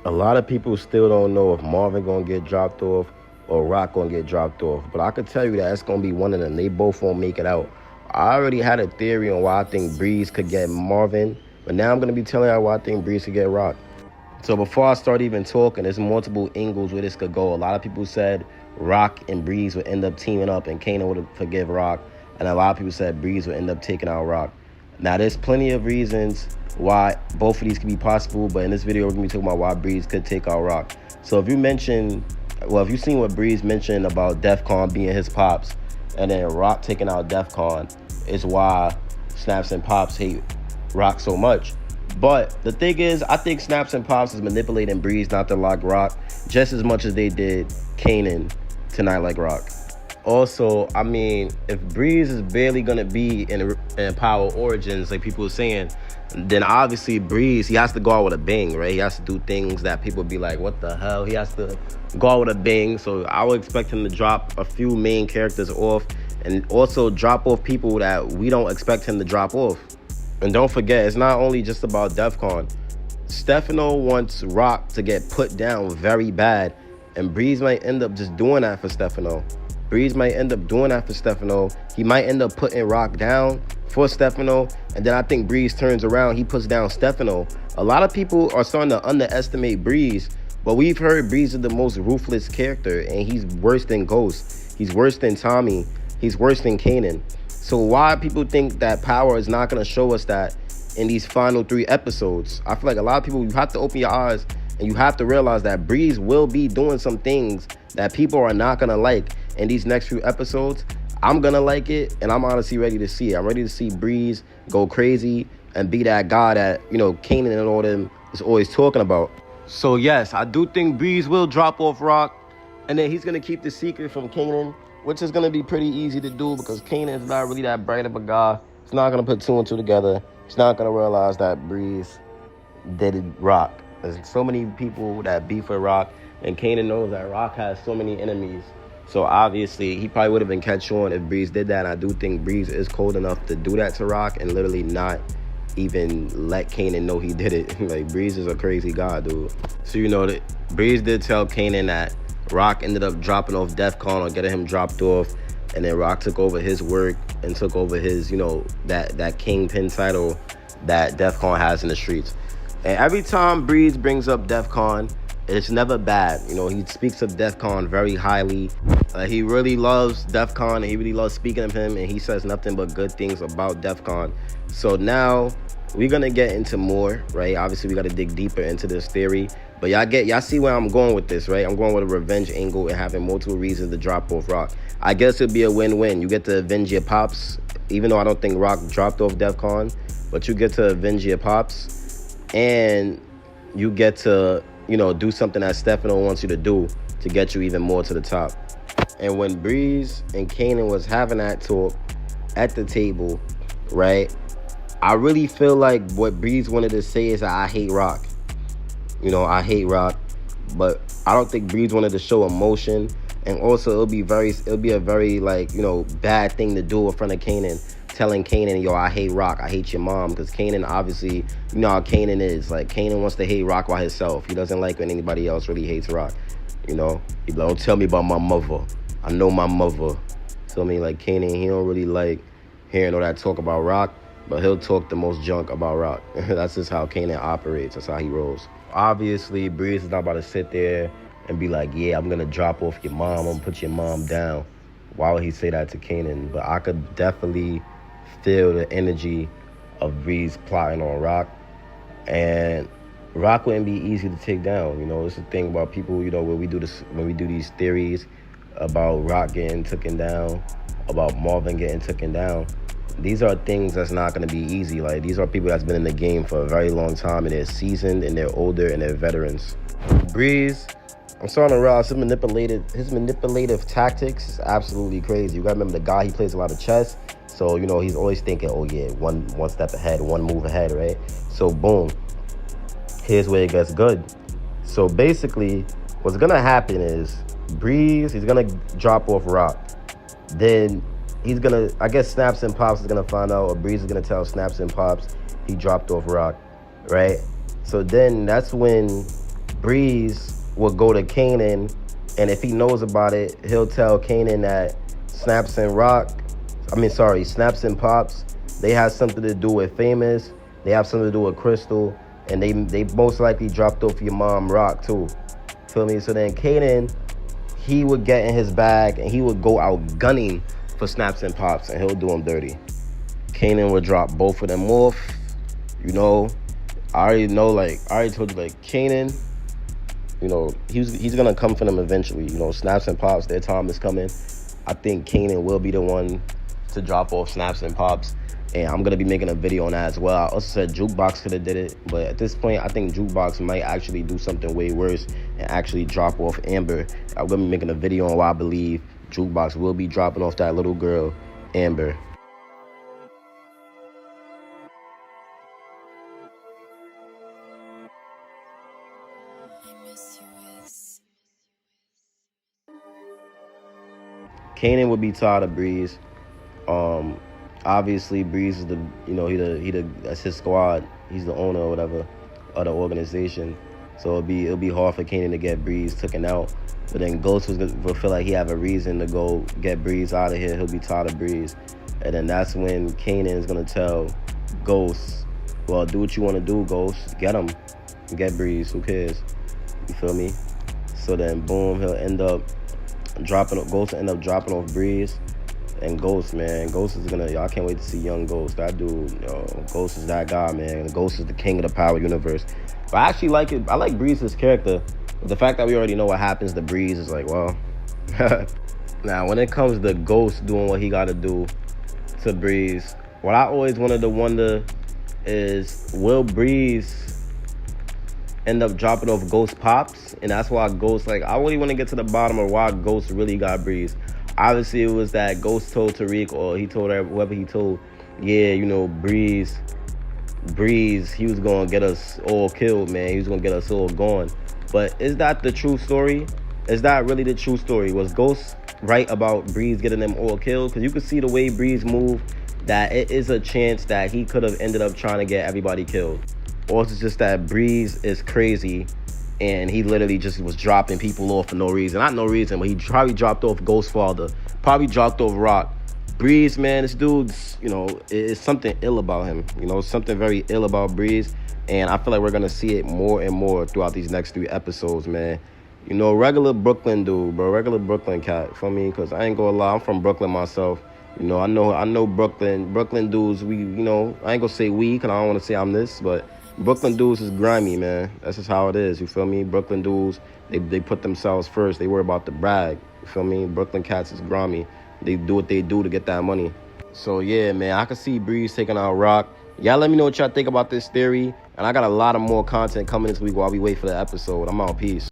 A lot of people still don't know if Marvin gonna get dropped off or Rock gonna get dropped off. But I could tell you that it's gonna be one of them. They both won't make it out. I already had a theory on why I think Breeze could get Marvin, but now I'm gonna be telling you why I think Breeze could get Rock. So before I start even talking, there's multiple angles where this could go. A lot of people said Rock and Breeze would end up teaming up and Kanan would forgive Rock. And a lot of people said Breeze would end up taking out Rock. Now, there's plenty of reasons why both of these could be possible, but in this video, we're going to be talking about why Breeze could take out Rock. So if you've seen what Breeze mentioned about Defcon being his pops, and then Rock taking out Defcon, is why Snaps and Pops hate Rock so much. But the thing is, I think Snaps and Pops is manipulating Breeze not to like Rock just as much as they did Kanan to not like Rock. Also, I mean, if Breeze is barely going to be in Power Origins, like people are saying, then obviously Breeze, he has to go out with a bang, right? He has to do things that people be like, what the hell? He has to go out with a bang. So I would expect him to drop a few main characters off and also drop off people that we don't expect him to drop off. And don't forget, it's not only just about Defcon. Stefano wants Rock to get put down very bad, and Breeze might end up just doing that for Stefano. Breeze might end up doing that for Stefano. He might end up putting Rock down for Stefano, and then I think Breeze turns around, he puts down Stefano. A lot of people are starting to underestimate Breeze, but we've heard Breeze is the most ruthless character, and he's worse than Ghost. He's worse than Tommy. He's worse than Kanan. So why people think that Power is not going to show us that in these final 3 episodes? I feel like a lot of people, you have to open your eyes and you have to realize that Breeze will be doing some things that people are not going to like in these next few episodes. I'm going to like it, and I'm honestly ready to see it. I'm ready to see Breeze go crazy and be that guy that, Kanan and all them is always talking about. So yes, I do think Breeze will drop off Rock, and then he's going to keep the secret from Kanan, which is going to be pretty easy to do because Kanan is not really that bright of a guy. He's not going to put 2 and 2 together. He's not going to realize that Breeze did Rock. There's so many people that beef with Rock, and Kanan knows that Rock has so many enemies. So obviously, he probably would have been catch on if Breeze did that. And I do think Breeze is cold enough to do that to Rock and literally not even let Kanan know he did it. Like, Breeze is a crazy guy, dude. So, that Breeze did tell Kanan that Rock ended up dropping off Defcon or getting him dropped off. And then Rock took over his work and took over his, that kingpin title that Defcon has in the streets. And every time Breeze brings up Defcon, it's never bad. He speaks of Defcon very highly. He really loves Defcon, and he really loves speaking of him, and he says nothing but good things about Defcon. So now we're gonna get into more, right? Obviously, we gotta dig deeper into this theory. But y'all see where I'm going with this, right? I'm going with a revenge angle and having multiple reasons to drop off Rock. I guess it'd be a win-win. You get to avenge your pops, even though I don't think Rock dropped off Defcon, but you get to avenge your pops, and you get to do something that Stefano wants you to do to get you even more to the top. And when Breeze and Kanan was having that talk at the table, right, I really feel like what Breeze wanted to say is that I hate Rock. I hate Rock, but I don't think Breeze wanted to show emotion. And also, it'll be a very bad thing to do in front of Kanan, telling Kanan, yo, I hate Rock, I hate your mom, because Kanan, obviously, you know how Kanan is. Like, Kanan wants to hate Rock by himself. He doesn't like when anybody else really hates Rock. He be like, don't tell me about my mother. I know my mother. So, like, Kanan, he don't really like hearing all that talk about Rock, but he'll talk the most junk about Rock. That's just how Kanan operates. That's how he rolls. Obviously, Breeze is not about to sit there and be like, yeah, I'm going to drop off your mom. I'm going to put your mom down. Why would he say that to Kanan? But I could definitely feel the energy of Breeze plotting on Rock. And Rock wouldn't be easy to take down. It's the thing about people, when we do these theories about Rock getting taken down, about Marvin getting taken down, these are things that's not going to be easy. Like, these are people that's been in the game for a very long time, and they're seasoned, and they're older, and they're veterans. Breeze, I'm starting to realize his manipulative tactics is absolutely crazy. You got to remember, the guy, he plays a lot of chess. So, he's always thinking, oh, yeah, one step ahead, one move ahead, right? So, boom. Here's where it gets good. So, basically, what's going to happen is Breeze, he's going to drop off Rock. Then he's going to, I guess Snaps and Pops is going to find out, or Breeze is going to tell Snaps and Pops he dropped off Rock, right? So then that's when Breeze will go to Kanan, and if he knows about it, he'll tell Kanan that Snaps and Snaps and Pops, they have something to do with Famous, they have something to do with Crystal, and they most likely dropped off your mom Rock too. Feel me? So then Kanan, he would get in his bag and he would go out gunning for Snaps and Pops, and he'll do them dirty. Kanan would drop both of them off. You know, I already told you, like, Kanan, you know, he's gonna come for them eventually. You know, Snaps and Pops, their time is coming. I think Kanan will be the one to drop off Snaps and Pops, and I'm gonna be making a video on that as well. I also said Jukebox could have did it, but at this point, I think Jukebox might actually do something way worse and actually drop off Amber. I'm gonna be making a video on why I believe Jukebox will be dropping off that little girl, Amber. Kanan would be tired of Breeze. Obviously Breeze is that's his squad. He's the owner or whatever of the organization. So it'll be hard for Kanan to get Breeze taken out. But then Ghost will feel like he have a reason to go get Breeze out of here. He'll be tired of Breeze. And then that's when Kanan is gonna tell Ghost, well, do what you wanna do, Ghost. Get him. Get Breeze. Who cares? You feel me? So then boom, Ghost will end up dropping off Breeze. And Ghost, man, y'all can't wait to see young Ghost. That dude, Ghost is that guy, man. Ghost is the king of the Power Universe. But I actually like it. I like Breeze's character. But the fact that we already know what happens to Breeze is like, well. Now, when it comes to Ghost doing what he got to do to Breeze, what I always wanted to wonder is, will Breeze end up dropping off Ghost Pops? And that's why Ghost, like, I really want to get to the bottom of why Ghost really got Breeze. Obviously, it was that Ghost told Tariq, or he told whoever he told, yeah, you know, Breeze, he was going to get us all killed, man. He was going to get us all gone. But is that the true story? Is that really the true story? Was Ghost right about Breeze getting them all killed? Because you could see the way Breeze moved, that it is a chance that he could have ended up trying to get everybody killed. Or it's just that Breeze is crazy and he literally just was dropping people off for no reason. Not no reason, but he probably dropped off Ghost's father. Probably dropped off Rock. Breeze, man, this dude's, you know, it's something ill about him. You know, something very ill about Breeze. And I feel like we're going to see it more and more throughout these next 3 episodes, man. You know, regular Brooklyn dude, bro. Regular Brooklyn cat, for me. Because I ain't going to lie, I'm from Brooklyn myself. You know, I know Brooklyn dudes, we, you know, I ain't going to say we, because I don't want to say I'm this, but Brooklyn dudes is grimy, man. That's just how it is, you feel me? Brooklyn dudes, they put themselves first. They worry about the brag, you feel me? Brooklyn cats is grimy. They do what they do to get that money. So, yeah, man, I can see Breeze taking out Rock. Y'all let me know what y'all think about this theory. And I got a lot of more content coming this week while we wait for the episode. I'm out. Peace.